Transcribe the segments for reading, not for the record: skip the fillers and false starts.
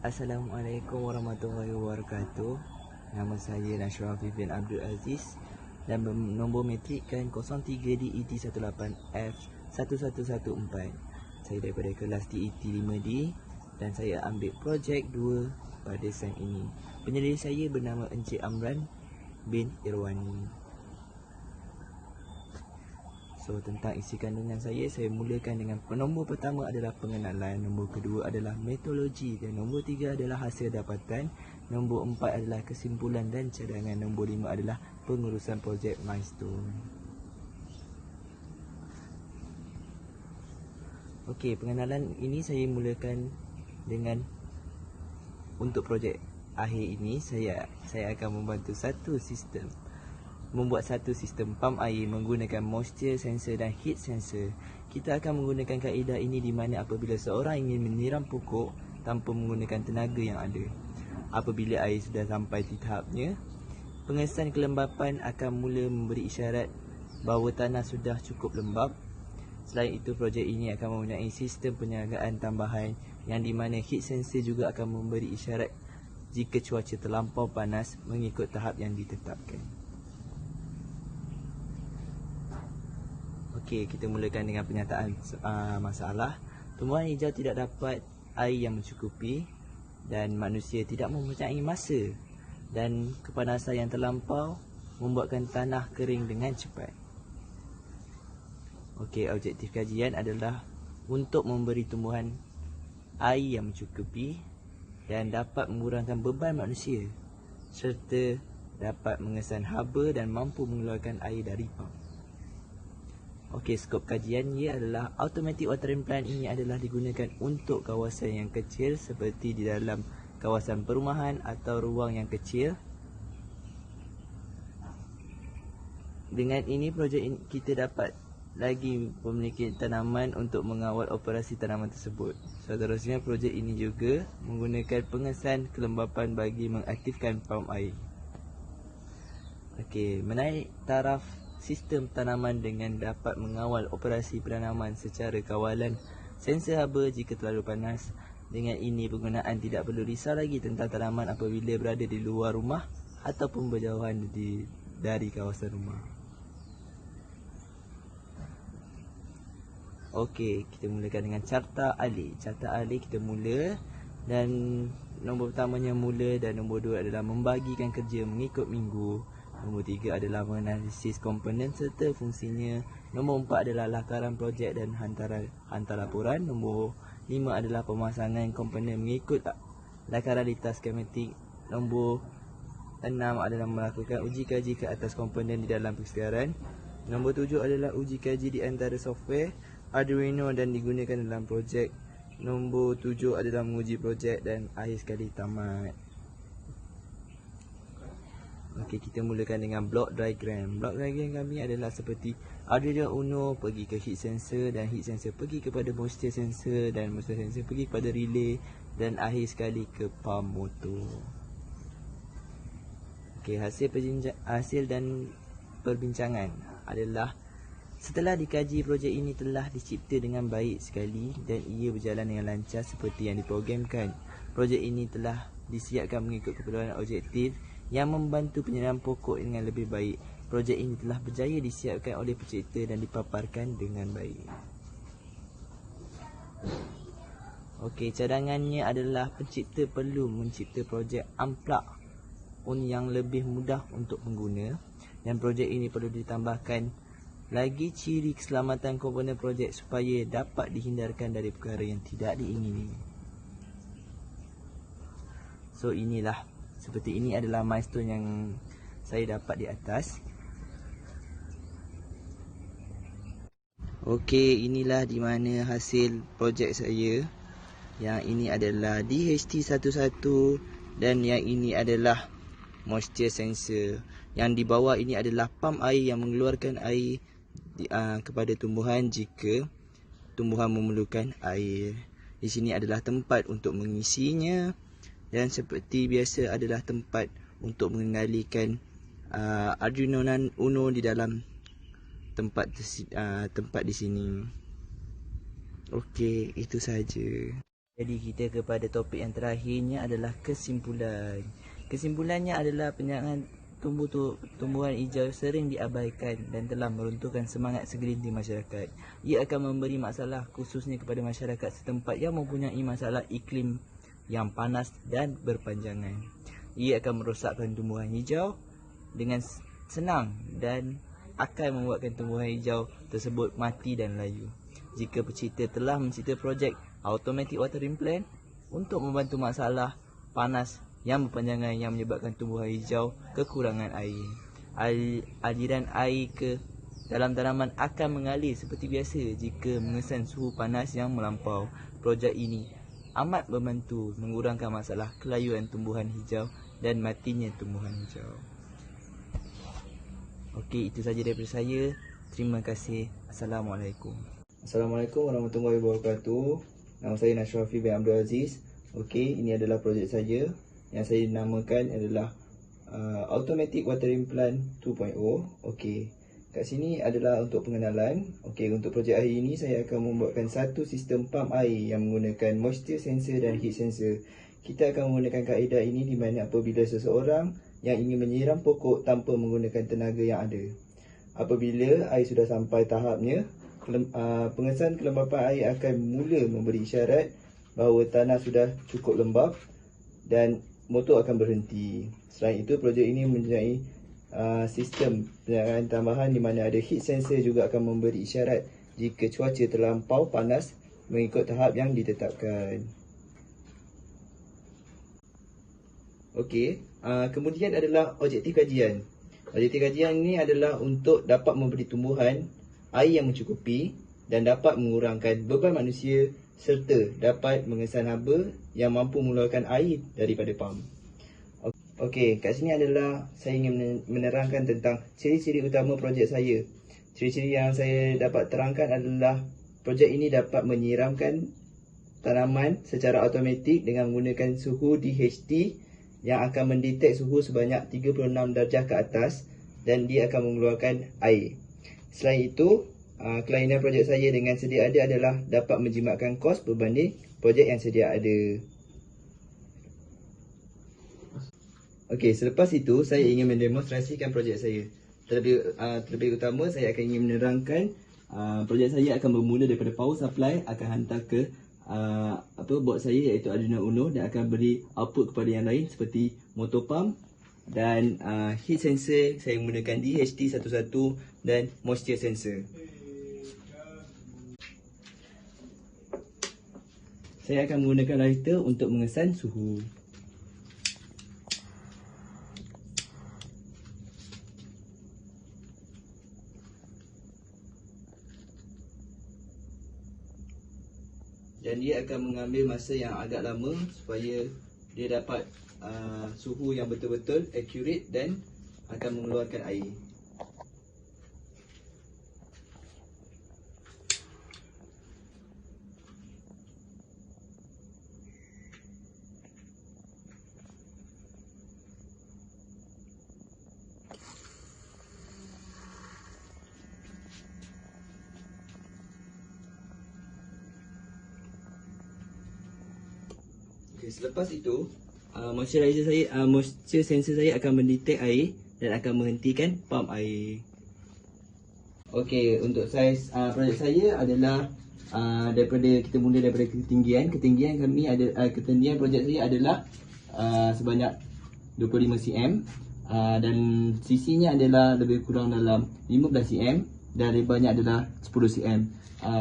Assalamualaikum warahmatullahi wabarakatuh. Nama saya Nashraf bin Abdul Aziz dan nombor matrik kan 03D ET18F1114. Saya daripada kelas TET 5D dan saya ambil projek 2 pada sem ini. Penyelidik saya bernama Encik Amran bin Irwani. So, tentang isi kandungan saya mulakan dengan nombor pertama adalah pengenalan, nombor kedua adalah metodologi dan nombor tiga adalah hasil dapatan, nombor empat adalah kesimpulan dan cadangan, nombor lima adalah pengurusan projek milestone. Okey, pengenalan ini saya mulakan dengan untuk projek akhir ini saya akan membantu membuat satu sistem pam air menggunakan moisture sensor dan heat sensor. Kita akan menggunakan kaedah ini di mana apabila seorang ingin menyiram pokok tanpa menggunakan tenaga yang ada. Apabila air sudah sampai di tahapnya, pengesan kelembapan akan mula memberi isyarat bahawa tanah sudah cukup lembap. Selain itu, projek ini akan mempunyai sistem penjagaan tambahan yang di mana heat sensor juga akan memberi isyarat jika cuaca terlampau panas mengikut tahap yang ditetapkan. Okey, kita mulakan dengan penyataan masalah. Tumbuhan hijau tidak dapat air yang mencukupi dan manusia tidak mempunyai masa dan kepanasan yang terlampau membuatkan tanah kering dengan cepat. Okey, objektif kajian adalah untuk memberi tumbuhan air yang mencukupi dan dapat mengurangkan beban manusia serta dapat mengesan haba dan mampu mengeluarkan air dari pam. Okey, skop kajian ia adalah automatic watering plant ini adalah digunakan untuk kawasan yang kecil seperti di dalam kawasan perumahan atau ruang yang kecil. Dengan ini projek ini kita dapat lagi memiliki tanaman untuk mengawal operasi tanaman tersebut. Seterusnya, projek ini juga menggunakan pengesan kelembapan bagi mengaktifkan pam air. Okey, menaik taraf sistem tanaman dengan dapat mengawal operasi penanaman secara kawalan sensor haba jika terlalu panas. Dengan ini, penggunaan tidak perlu risau lagi tentang tanaman apabila berada di luar rumah ataupun berjauhan dari kawasan rumah. Okey, kita mulakan dengan carta ahli. Carta ahli kita mula dan nombor pertamanya mula dan nombor dua adalah membagikan kerja mengikut minggu. Nombor tiga adalah menganalisis komponen serta fungsinya. Nombor empat adalah lakaran projek dan hantar laporan. Nombor lima adalah pemasangan komponen mengikut lakaran data skematik. Nombor enam adalah melakukan uji kaji ke atas komponen di dalam persekitaran. Nombor tujuh adalah uji kaji di antara software Arduino dan digunakan dalam projek. Nombor tujuh adalah menguji projek dan akhir sekali tamat. Okey, kita mulakan dengan block diagram. Block diagram kami adalah seperti Arduino Uno pergi ke heat sensor dan heat sensor pergi kepada moisture sensor dan moisture sensor pergi kepada relay dan akhir sekali ke pump motor. Okey, hasil dan perbincangan adalah setelah dikaji, projek ini telah dicipta dengan baik sekali dan ia berjalan dengan lancar seperti yang diprogramkan. Projek ini telah disiapkan mengikut keperluan objektif yang membantu penyiraman pokok dengan lebih baik. Projek ini telah berjaya disiapkan oleh pencipta dan dipaparkan dengan baik. Okey, cadangannya adalah pencipta perlu mencipta projek amplak yang lebih mudah untuk pengguna dan projek ini perlu ditambahkan lagi ciri keselamatan komponen projek supaya dapat dihindarkan dari perkara yang tidak diingini. So, seperti ini adalah milestone yang saya dapat di atas. Okey, inilah di mana hasil projek saya. Yang ini adalah DHT11 dan yang ini adalah moisture sensor. Yang di bawah ini adalah pam air yang mengeluarkan air kepada tumbuhan jika tumbuhan memerlukan air. Di sini adalah tempat untuk mengisinya. Dan seperti biasa adalah tempat untuk mengendalikan Arduino Uno di dalam tempat di sini. Okey, itu sahaja. Jadi kita kepada topik yang terakhirnya adalah kesimpulan. Kesimpulannya adalah penyangan tumbuhan hijau sering diabaikan dan telah meruntuhkan semangat segelintir masyarakat. Ia akan memberi masalah khususnya kepada masyarakat setempat yang mempunyai masalah iklim yang panas dan berpanjangan. Ia akan merosakkan tumbuhan hijau dengan senang dan akan membuatkan tumbuhan hijau tersebut mati dan layu. Jika pencipta telah mencipta projek automatic watering plant untuk membantu masalah panas yang berpanjangan yang menyebabkan tumbuhan hijau kekurangan air. Aliran air ke dalam tanaman akan mengalir seperti biasa jika mengesan suhu panas yang melampau. Projek ini amat membantu mengurangkan masalah kelayuan tumbuhan hijau dan matinya tumbuhan hijau. Okey, itu saja daripada saya. Terima kasih. Assalamualaikum. Assalamualaikum warahmatullahi wabarakatuh. Nama saya Nashrafi bin Abdul Aziz. Okey, ini adalah projek saya yang saya namakan adalah Automatic Watering Plant 2.0. Okey, kat sini adalah untuk pengenalan. Okey, untuk projek hari ini saya akan membuatkan satu sistem pump air yang menggunakan moisture sensor dan heat sensor. Kita akan menggunakan kaedah ini di mana apabila seseorang yang ingin menyiram pokok tanpa menggunakan tenaga yang ada. Apabila air sudah sampai tahapnya, pengesan kelembapan air akan mula memberi isyarat bahawa tanah sudah cukup lembap dan motor akan berhenti. Selain itu, projek ini mempunyai sistem penyaringan tambahan di mana ada heat sensor juga akan memberi isyarat jika cuaca terlampau panas mengikut tahap yang ditetapkan. Okey, kemudian adalah objektif kajian. Objektif kajian ini adalah untuk dapat memberi tumbuhan air yang mencukupi dan dapat mengurangkan beban manusia serta dapat mengesan haba yang mampu mengeluarkan air daripada pam. Okey, kat sini adalah saya ingin menerangkan tentang ciri-ciri utama projek saya. Ciri-ciri yang saya dapat terangkan adalah projek ini dapat menyiramkan tanaman secara automatik dengan menggunakan suhu DHT yang akan mendetek suhu sebanyak 36 darjah ke atas dan dia akan mengeluarkan air. Selain itu, kelainan projek saya dengan sedia ada adalah dapat menjimatkan kos berbanding projek yang sedia ada. Okey, selepas itu saya ingin mendemonstrasikan projek saya. Terlebih utama saya akan ingin menerangkan projek saya akan bermula daripada power supply akan hantar ke board saya iaitu Arduino Uno dan akan beri output kepada yang lain seperti motor pump dan heat sensor saya menggunakan DHT11 dan moisture sensor. Saya akan menggunakan lighter untuk mengesan suhu. Dan dia akan mengambil masa yang agak lama supaya dia dapat suhu yang betul-betul accurate dan akan mengeluarkan air. Okay, selepas itu moisture sensor saya akan mendetek air dan akan menghentikan pump air. Okey, untuk saiz projek saya adalah kita mula daripada ketinggian kami ada ketinggian projek saya adalah sebanyak 25 cm dan sisinya adalah lebih kurang dalam 15 cm dan lebarnya adalah 10 cm.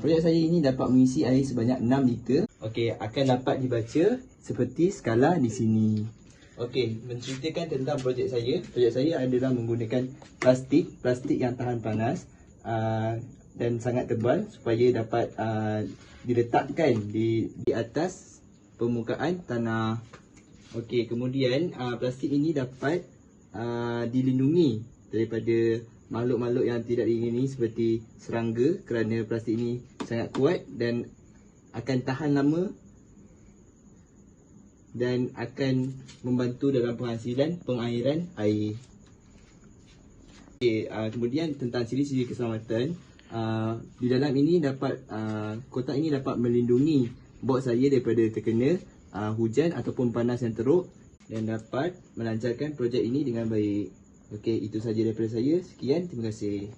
Projek saya ini dapat mengisi air sebanyak 6 liter. Okey, akan dapat dibaca seperti skala di sini. Okey, menceritakan tentang projek saya. Projek saya adalah menggunakan plastik yang tahan panas dan sangat tebal supaya dapat diletakkan di atas permukaan tanah. Okey, kemudian plastik ini dapat dilindungi daripada makhluk-makhluk yang tidak diingini seperti serangga kerana plastik ini sangat kuat dan akan tahan lama dan akan membantu dalam penghasilan pengairan air. Okay, kemudian tentang ciri-ciri keselamatan, di dalam ini dapat kotak ini dapat melindungi bot saya daripada terkena hujan ataupun panas yang teruk dan dapat melancarkan projek ini dengan baik. Okey, itu saja daripada saya. Sekian, terima kasih.